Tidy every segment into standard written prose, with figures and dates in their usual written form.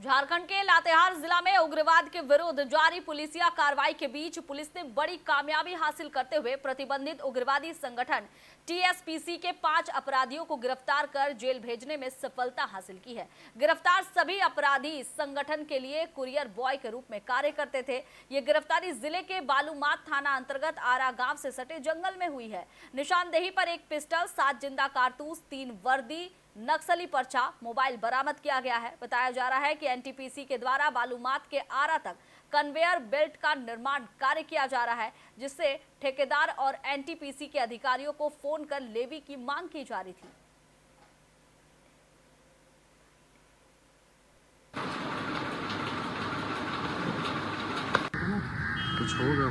झारखंड के लातेहार जिला में उग्रवाद के विरुद्ध जारी पुलिसिया कार्रवाई के बीच पुलिस ने बड़ी कामयाबी हासिल करते हुए प्रतिबंधित उग्रवादी संगठन टीएसपीसी के 5 अपराधियों को गिरफ्तार कर जेल भेजने में सफलता हासिल की है। गिरफ्तार सभी अपराधी संगठन के लिए कुरियर बॉय के रूप में कार्य करते थे। ये गिरफ्तारी जिले के बालूमाथ थाना अंतर्गत आरा गांव से सटे जंगल में हुई है। निशानदेही पर एक पिस्टल, 7 जिंदा कारतूस, 3 वर्दी, नक्सली पर्चा, मोबाइल बरामद किया गया है। बताया जा रहा है कि एनटीपीसी के द्वारा बालूमाथ के आरा तक कन्वेयर बेल्ट का निर्माण कार्य किया जा रहा है, जिससे ठेकेदार और एनटीपीसी के अधिकारियों को फोन कर लेवी की मांग की जा रही थी। कुछ होगा,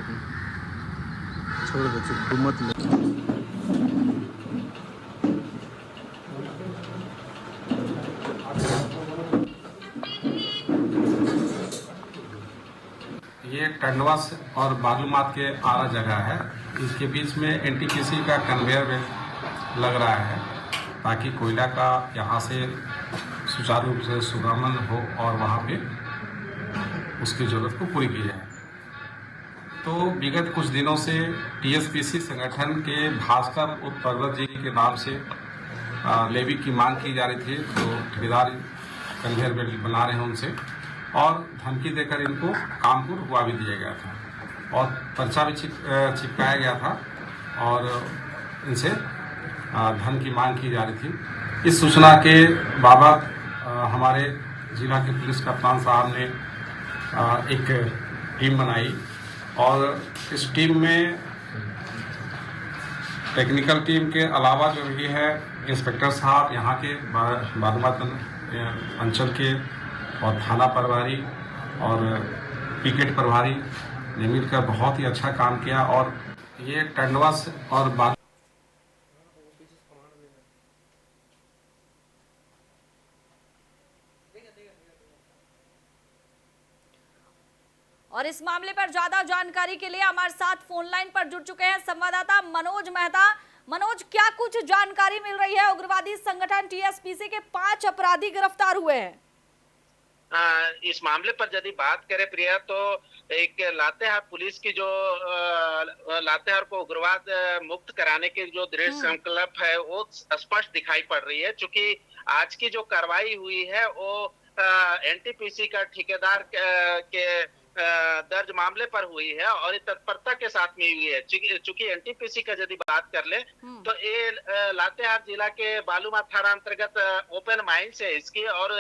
छोड़ दो, चुप मत ले। ये टंडवा और बालूमाथ के आरा जगह है। इसके बीच में एनटीपीसी का कन्वेयर बेल्ट लग रहा है ताकि कोयला का यहाँ से सुचारू रूप से सुगमन हो और वहाँ पे उसकी ज़रूरत को पूरी की जाए। तो विगत कुछ दिनों से टीएसपीसी संगठन के भास्कर उर्फ पर्वत जी के नाम से लेवी की मांग की जा रही थी। तो ठेकेदार कन्वेयर बेल्ट बना रहे हैं उनसे, और धमकी देकर इनको काम को रुकवा भी दिया गया था और पर्चा भी चिपकाया गया था और इनसे धन की मांग की जा रही थी। इस सूचना के बाबत हमारे जिला के पुलिस कप्तान साहब ने एक टीम बनाई और इस टीम में टेक्निकल टीम के अलावा जो भी है इंस्पेक्टर साहब यहाँ के बालूमाथ अंचल के और थाना प्रभारी और पिकेट प्रभारी ने मिलकर बहुत ही अच्छा काम किया। और ये टंडवा और और इस मामले पर ज्यादा जानकारी के लिए हमारे साथ फोन लाइन पर जुड़ चुके हैं संवाददाता मनोज मेहता। मनोज, क्या कुछ जानकारी मिल रही है? उग्रवादी संगठन टीएसपीसी के 5 अपराधी गिरफ्तार हुए हैं। इस मामले पर यदि बात करें प्रिया, तो एक लातेहार पुलिस की जो लातेहार को उग्रवाद मुक्त कराने की जो दृढ़ संकल्प है वो स्पष्ट दिखाई पड़ रही है। चूंकि आज की जो कार्रवाई हुई है वो एनटीपीसी का ठेकेदार के दर्ज मामले पर हुई है और तत्परता के साथ में हुई है। चूंकि एनटीपीसी का यदि बात कर ले तो ये लातेहार जिला के बालूमाथ थाना अंतर्गत ओपन माइंस है इसकी, और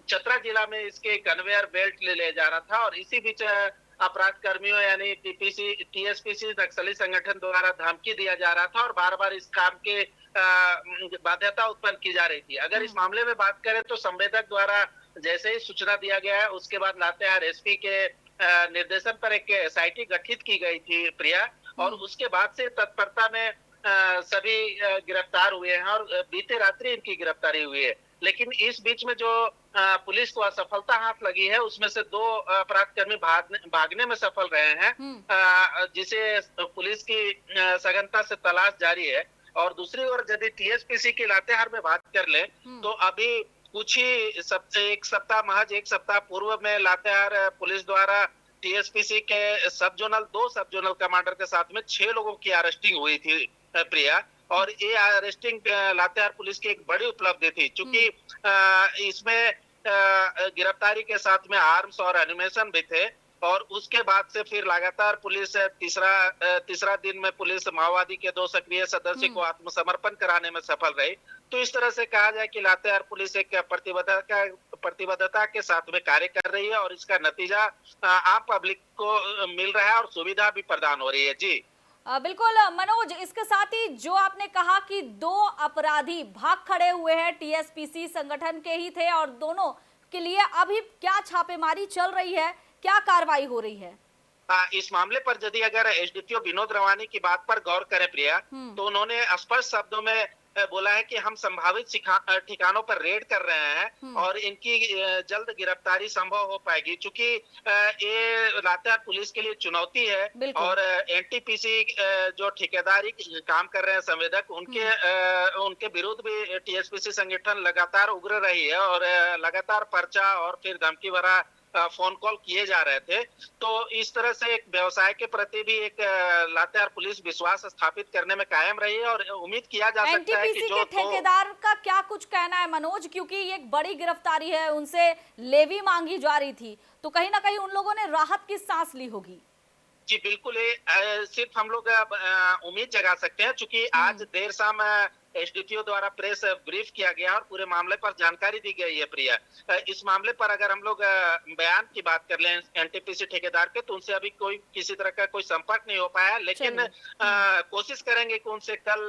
चतरा जिला में इसके कन्वेयर बेल्ट ले जा रहा था। और इसी बीच अपराध कर्मियों यानी टीएसपीसी नक्सली संगठन द्वारा धमकी दिया जा रहा था और बार बार इस काम के बाध्यता उत्पन्न की जा रही थी। अगर इस मामले में बात करें तो संवेदक द्वारा जैसे ही सूचना दिया गया है उसके बाद लातेहार एसपी के निर्देशन पर एक एसआईटी गठित की गई थी प्रिया, और उसके बाद से तत्परता में सभी गिरफ्तार हुए हैं और बीते रात्रि इनकी गिरफ्तारी हुई है। लेकिन इस बीच में जो पुलिस को असफलता हाथ लगी है उसमें से 2 अपराधकर्मी भागने में सफल रहे हैं, जिसे पुलिस की सघनता से तलाश जारी है। और दूसरी ओर यदि टीएसपीसी के लातेहार में बात कर ले तो अभी कुछ ही महज एक सप्ताह पूर्व में लातेहार पुलिस द्वारा टीएसपीसी के 2 सब जोनल कमांडर के साथ में 6 लोगों की अरेस्टिंग हुई थी प्रिया, और ये अरेस्टिंग लातेहार पुलिस की एक बड़ी उपलब्धि थी। चूंकि इसमें गिरफ्तारी के साथ में आर्म्स और एनिमेशन भी थे, और उसके बाद से फिर लगातार पुलिस तीसरा दिन में पुलिस माओवादी के 2 सक्रिय सदस्य को आत्मसमर्पण कराने में सफल रही। तो इस तरह से कहा जाए कि लातेहार पुलिस एक प्रतिबद्धता के साथ में कार्य कर रही है और इसका नतीजा आम पब्लिक को मिल रहा है और सुविधा भी प्रदान हो रही है। जी बिल्कुल मनोज, इसके साथ ही जो आपने कहा कि 2 अपराधी भाग खड़े हुए हैं, टीएसपीसी संगठन के ही थे और दोनों के लिए अभी क्या छापेमारी चल रही है, क्या कार्रवाई हो रही है? इस मामले पर यदि अगर एसडीपीओ विनोद रवानी की बात पर गौर करें प्रिया, तो उन्होंने स्पष्ट शब्दों में बोला है कि हम संभावित ठिकानों पर रेड कर रहे हैं और इनकी जल्द गिरफ्तारी संभव हो पाएगी, क्योंकि ये लातेहार पुलिस के लिए चुनौती है। बिल्कुल। और एनटीपीसी जो ठेकेदारी काम कर रहे हैं संवेदक, उनके विरुद्ध भी टीएसपीसी संगठन लगातार उग्र रही है और लगातार पर्चा और फिर धमकी भरा फोन कॉल किए जा रहे थे। तो इस तरह से एक व्यवसाय के प्रति भी एक लातेहार पुलिस विश्वास स्थापित करने में कायम रही है और उम्मीद किया जा सकता है कि एनटीपीसी जो के ठेकेदार का क्या कुछ कहना है मनोज, क्योंकि ये एक बड़ी गिरफ्तारी है, उनसे लेवी मांगी जा रही थी, तो कहीं ना कहीं उन लोगों ने राहत की सांस ली होगी। जी बिल्कुल, सिर्फ हम लोग उम्मीद जगा सकते हैं, क्योंकि आज देर शाम एसडीपीओ द्वारा प्रेस ब्रीफ किया गया और पूरे मामले पर जानकारी दी गई है। प्रिया, इस मामले पर अगर हम लोग बयान की बात कर लें एनटीपीसी ठेकेदार के, तो उनसे अभी कोई किसी तरह का कोई संपर्क नहीं हो पाया, लेकिन कोशिश करेंगे कि उनसे कल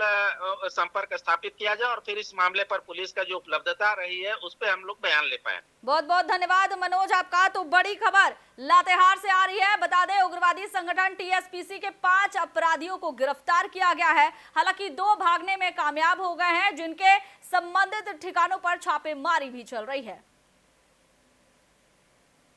संपर्क स्थापित किया जाए और फिर इस मामले पर पुलिस का जो उपलब्धता रही है उस पर हम लोग बयान ले पाए। बहुत बहुत धन्यवाद मनोज आपका। तो बड़ी खबर लातेहार से आ रही है। बता दें, उग्रवादी संगठन टीएसपीसी के 5 अपराधियों को गिरफ्तार किया गया है। हालांकि 2 भागने में कामयाब हो गए हैं, जिनके संबंधित ठिकानों पर छापेमारी भी चल रही है।